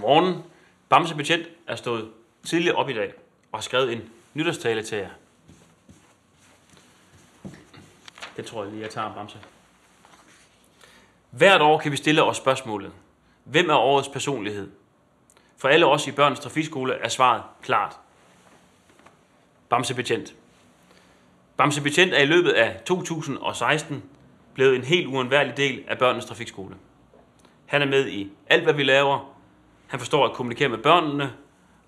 Godmorgen. Bamse Betjent er stået tidligt op i dag og har skrevet en nytårstale til jer. Det tror jeg lige, jeg tager, Bamse. Hvert år kan vi stille os spørgsmålet: hvem er årets personlighed? For alle os i Børns Trafikskole er svaret klart: Bamse Betjent. Bamse Betjent er i løbet af 2016 blevet en helt uundværlig del af Børnenes Trafikskole. Han er med i alt, hvad vi laver. Han forstår at kommunikere med børnene,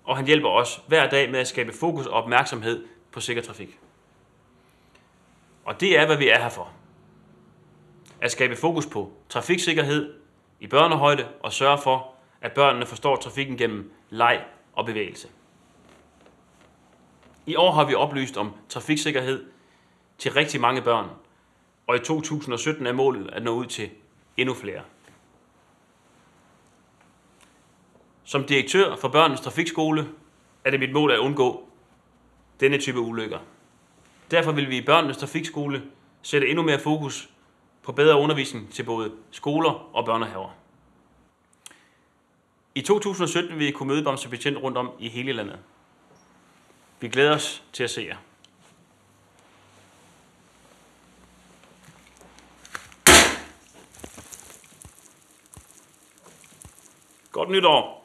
og han hjælper os hver dag med at skabe fokus og opmærksomhed på sikker trafik. Og det er, hvad vi er her for. At skabe fokus på trafiksikkerhed i børnehøjde og sørge for, at børnene forstår trafikken gennem leg og bevægelse. I år har vi oplyst om trafiksikkerhed til rigtig mange børn, og i 2017 er målet at nå ud til endnu flere. Som direktør for Børnenes Trafikskole er det mit mål at undgå denne type ulykker. Derfor vil vi i Børnenes Trafikskole sætte endnu mere fokus på bedre undervisning til både skoler og børnehaver. I 2017 vil I kunne møde Bamse Betjent rundt om i hele landet. Vi glæder os til at se jer. Godt nytår!